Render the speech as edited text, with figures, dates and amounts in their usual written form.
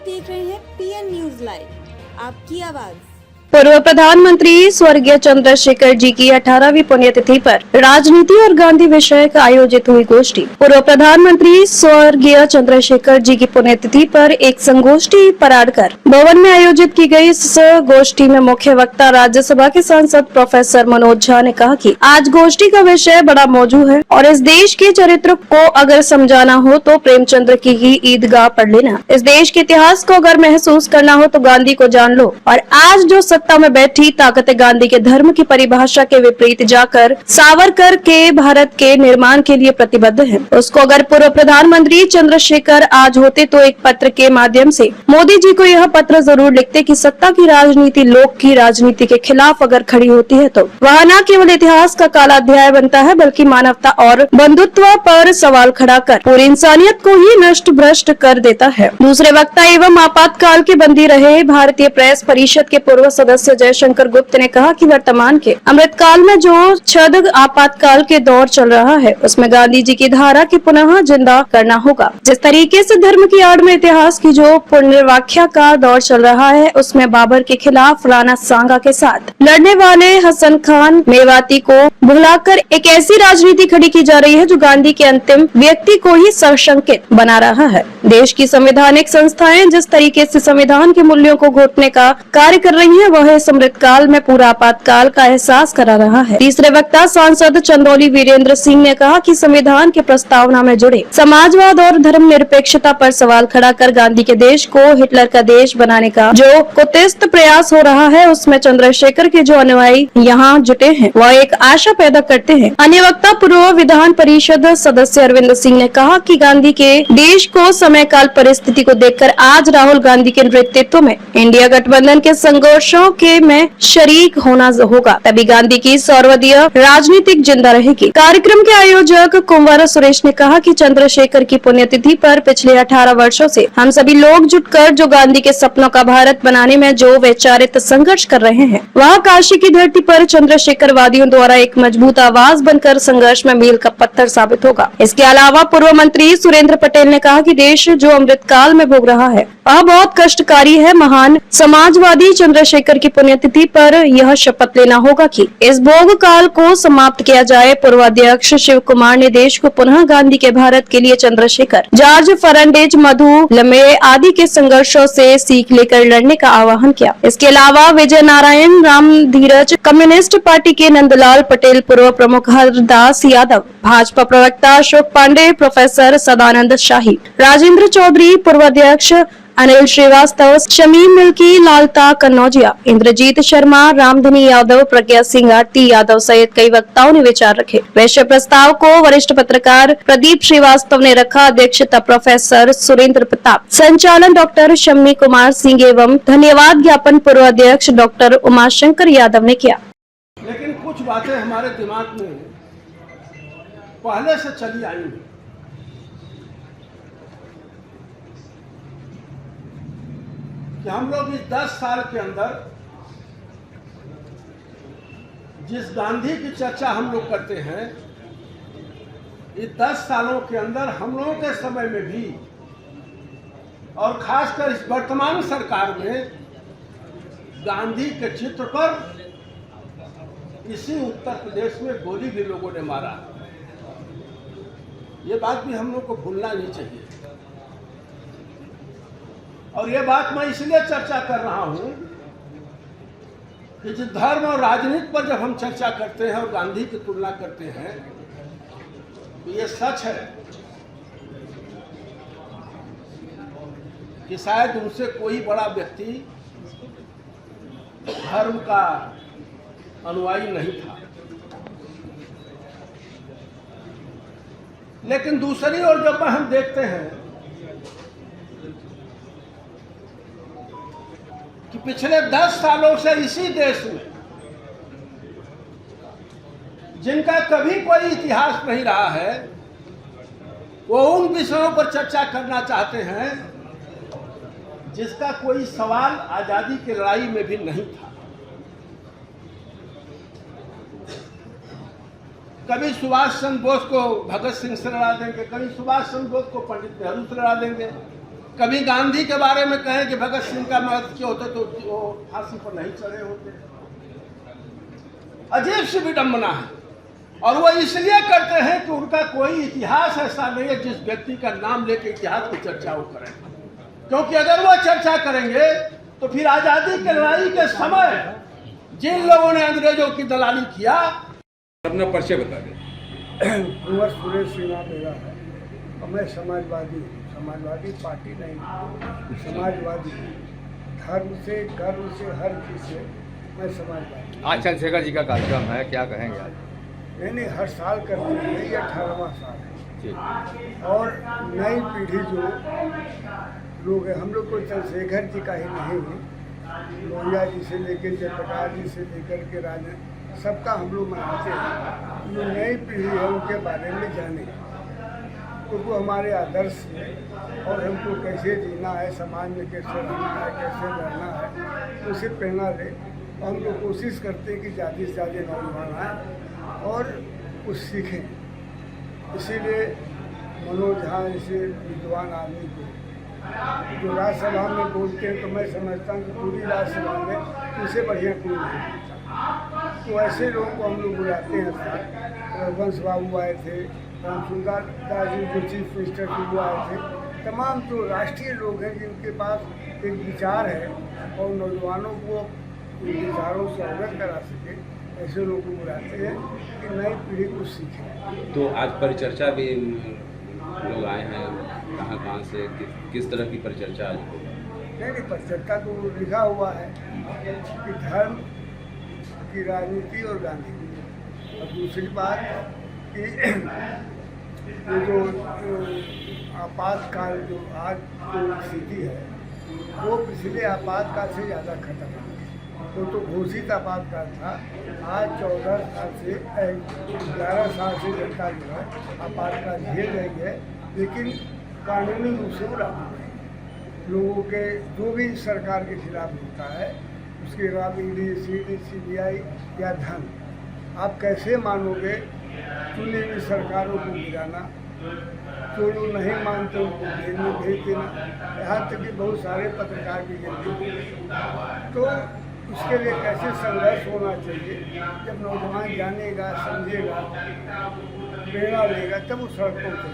देख रहे हैं पीएन न्यूज लाइव, आपकी आवाज। पूर्व प्रधानमंत्री स्वर्गीय चंद्रशेखर जी की 18वीं पुण्यतिथि पर राजनीति और गांधी विषय का आयोजित हुई गोष्ठी। पूर्व प्रधानमंत्री स्वर्गीय चंद्रशेखर जी की पुण्यतिथि पर एक संगोष्ठी पराडकर भवन में आयोजित की गई। इस गोष्ठी में मुख्य वक्ता राज्यसभा के सांसद प्रोफेसर मनोज झा ने कहा कि आज गोष्ठी का विषय बड़ा मौजू है और इस देश के चरित्र को अगर समझाना हो तो प्रेमचंद्र की ही ईदगाह पढ़ लेना। इस देश के इतिहास को अगर महसूस करना हो तो गांधी को जान लो। और आज जो सत्ता में बैठी ताकत गांधी के धर्म की परिभाषा के विपरीत जाकर सावरकर के भारत के निर्माण के लिए प्रतिबद्ध है। उसको अगर पूर्व प्रधानमंत्री चंद्रशेखर आज होते तो एक पत्र के माध्यम से मोदी जी को यह पत्र जरूर लिखते कि सत्ता की राजनीति लोक की राजनीति के खिलाफ अगर खड़ी होती है तो वह न केवल इतिहास का काला अध्याय बनता है बल्कि मानवता और बंधुत्व पर सवाल खड़ा कर पूरी इंसानियत को ही नष्ट भ्रष्ट कर देता है। दूसरे वक्ता एवं आपातकाल के बंदी रहे भारतीय प्रेस परिषद के पूर्व सदस्य जयशंकर गुप्त ने कहा कि वर्तमान के अमृतकाल में जो छद आपातकाल के दौर चल रहा है उसमें गांधी जी की धारा की पुनः जिंदा करना होगा। जिस तरीके से धर्म की आड़ में इतिहास की जो पुनर्व्याख्या का दौर चल रहा है उसमें बाबर के खिलाफ राणा सांगा के साथ लड़ने वाले हसन खान मेवाती को भुलाकर एक ऐसी राजनीति खड़ी की जा रही है जो गांधी के अंतिम व्यक्ति को ही सशंकित बना रहा है। देश की संवैधानिक संस्थाएं जिस तरीके से संविधान के मूल्यों को घोटने का कार्य कर रही है वह इस अमृतकाल में पूरा आपातकाल का एहसास करा रहा है। तीसरे वक्ता सांसद चंदौली वीरेंद्र सिंह ने कहा कि संविधान के प्रस्तावना में जुड़े समाजवाद और धर्मनिरपेक्षता पर सवाल खड़ा कर गांधी के देश को हिटलर का देश बनाने का जो कुत्सित प्रयास हो रहा है उसमें चंद्रशेखर के जो अनुयायी यहाँ जुटे हैं वह एक आशा पैदा करते हैं। अन्य वक्ता पूर्व विधान परिषद सदस्य अरविंद सिंह ने कहा कि गांधी के देश को समय काल परिस्थिति को देखकर आज राहुल गांधी के नेतृत्व में इंडिया गठबंधन के संघर्षों के में शरीक होना होगा, तभी गांधी की सर्वदलीय राजनीतिक जिंदा रहेगी। कार्यक्रम के आयोजक कुंवर सुरेश ने कहा कि चंद्रशेखर की पुण्यतिथि पर पिछले 18 वर्षों से हम सभी लोग जुटकर जो गांधी के सपनों का भारत बनाने में जो वैचारिक संघर्ष कर रहे हैं वह काशी की धरती पर चंद्रशेखर वादियों द्वारा एक मजबूत आवाज बनकर संघर्ष में मील का पत्थर साबित होगा। इसके अलावा पूर्व मंत्री सुरेंद्र पटेल ने कहा कि देश जो अमृतकाल में भोग रहा है वह बहुत कष्टकारी है। महान समाजवादी चंद्रशेखर की पुण्यतिथि पर यह शपथ लेना होगा कि इस भोग काल को समाप्त किया जाए। पूर्वाध्यक्ष शिव कुमार ने देश को पुनः गांधी के भारत के लिए चंद्रशेखर, जॉर्ज फर्नांडिस, मधु लम्हे आदि के संघर्षों से सीख लेकर लड़ने का आह्वान किया। इसके अलावा विजय नारायण राम धीरज, कम्युनिस्ट पार्टी के नंदलाल पटेल, पूर्व प्रमुख हरदास यादव, भाजपा प्रवक्ता अशोक पांडे, प्रोफेसर सदानंद शाही, राजेंद्र चौधरी, पूर्वाध्यक्ष अनिल श्रीवास्तव, शमीम मिल्की, लालता कन्नौजिया, इंद्रजीत शर्मा, रामधनी यादव, प्रज्ञा सिंह आरती यादव सहित कई वक्ताओं ने विचार रखे। विषय प्रस्ताव को वरिष्ठ पत्रकार प्रदीप श्रीवास्तव ने रखा। अध्यक्षता प्रोफेसर सुरेंद्र प्रताप, संचालन डॉक्टर शम्मी कुमार सिंह एवं धन्यवाद ज्ञापन पूर्व अध्यक्ष डॉक्टर उमाशंकर यादव ने किया। लेकिन कुछ बातें हमारे दिमाग में पहले से चली आई हैं। कि हम लोग इस 10 साल के अंदर जिस गांधी की चर्चा हम लोग करते हैं इस 10 सालों के अंदर हम लोगों के समय में भी और खासकर इस वर्तमान सरकार में गांधी के चित्र पर इसी उत्तर प्रदेश में गोली भी लोगों ने मारा। ये बात भी हम लोग को भूलना नहीं चाहिए। और ये बात मैं इसलिए चर्चा कर रहा हूं कि जिस धर्म और राजनीति पर जब हम चर्चा करते हैं और गांधी की तुलना करते हैं तो ये सच है कि शायद उनसे कोई बड़ा व्यक्ति धर्म का अनुयायी नहीं था। लेकिन दूसरी ओर जब हम देखते हैं कि पिछले 10 सालों से इसी देश में जिनका कभी कोई इतिहास नहीं रहा है वो उन विषयों पर चर्चा करना चाहते हैं जिसका कोई सवाल आजादी की लड़ाई में भी नहीं था। कभी सुभाष चंद्र बोस को भगत सिंह से लड़ा देंगे, कभी सुभाष चंद्र बोस को पंडित नेहरू से लड़ा देंगे, कभी गांधी के बारे में कहें कि भगत सिंह का महत्व क्यों होते तो वो फांसी पर नहीं चढ़े होते। अजीब सी विडंबना है, और वो इसलिए करते हैं कि उनका कोई इतिहास ऐसा नहीं है जिस व्यक्ति का नाम लेके इतिहास की चर्चा वो करें, क्योंकि अगर वो चर्चा करेंगे तो फिर आजादी की लड़ाई के समय जिन लोगों ने अंग्रेजों की दलाली किया। अपना परिचय बता दें। कुंवर सुरेश सिन्हा मेरा है और मैं समाजवादी हूँ। समाजवादी पार्टी नहीं, समाजवादी धर्म से कर्म से हर चीज़ से मैं समाजवादी। आज चंद्रशेखर जी का कार्यक्रम है, क्या कहेंगे आज? मैंने हर साल करते हैं, ये 18वां साल है जी। और नई पीढ़ी जो लोग हैं, हम लोग को चंद्रशेखर जी का ही नहीं है, लोहिया जी से लेकर जयप्रकाश जी से लेकर के राजा सबका हम लोग मनाते हैं। जो नई पीढ़ी है उनके बारे में जाने, तो वो हमारे आदर्श है और हमको कैसे जीना है, समाज में कैसे रहना है, कैसे लड़ना है, उसे प्रेरणा ले। हम लोग कोशिश करते हैं कि ज़्यादा से ज़्यादा नौजवान आए और कुछ सीखें। इसीलिए मनोज झा जैसे विद्वान आदमी को जो राज्यसभा में बोलते हैं, तो मैं समझता हूँ कि पूरी राज्यसभा में उनसे बढ़िया कोई नहीं बोलता। तो ऐसे लोगों को हम लोग बुलाते हैं। रघुवंश बाबू आए थे, रामसुंदर दास जी जो चीफ मिनिस्टर थे वो आए थे। तमाम जो राष्ट्रीय लोग हैं जिनके पास एक विचार है और नौजवानों को उन विचारों से अवगत करा सके, ऐसे लोगों को बुलाते हैं कि नई पीढ़ी कुछ सीखे। तो आज परिचर्चा भी लोग आए हैं, कहाँ से किस तरह की परिचर्चा आज? नहीं, परिचर्चा तो लिखा हुआ है कि धर्म की राजनीति और गांधी। और दूसरी बात कि ये जो आपातकाल जो आज जो स्थिति है वो पिछले आपातकाल से ज़्यादा खतरनाक है। तो घोषित आपातकाल था, आज 14 साल से 11 साल से जनता जो है आपातकाल झेल रही है, लेकिन कानूनी रूप से वो लागू नहीं। लोगों के जो भी सरकार के खिलाफ होता है उसके खिलाफ ईडी, सीडी, सीबीआई या धन, आप कैसे मानोगे चुनी हुई सरकारों को गिराना, जो लोग नहीं मानते उनको जेल में भेज देना, यहाँ तक कि बहुत सारे पत्रकार भी जेल। तो उसके लिए कैसे संघर्ष होना चाहिए, जब नौजवान जानेगा, समझेगा, प्रेरणा लेगा, तब वो सड़कों पर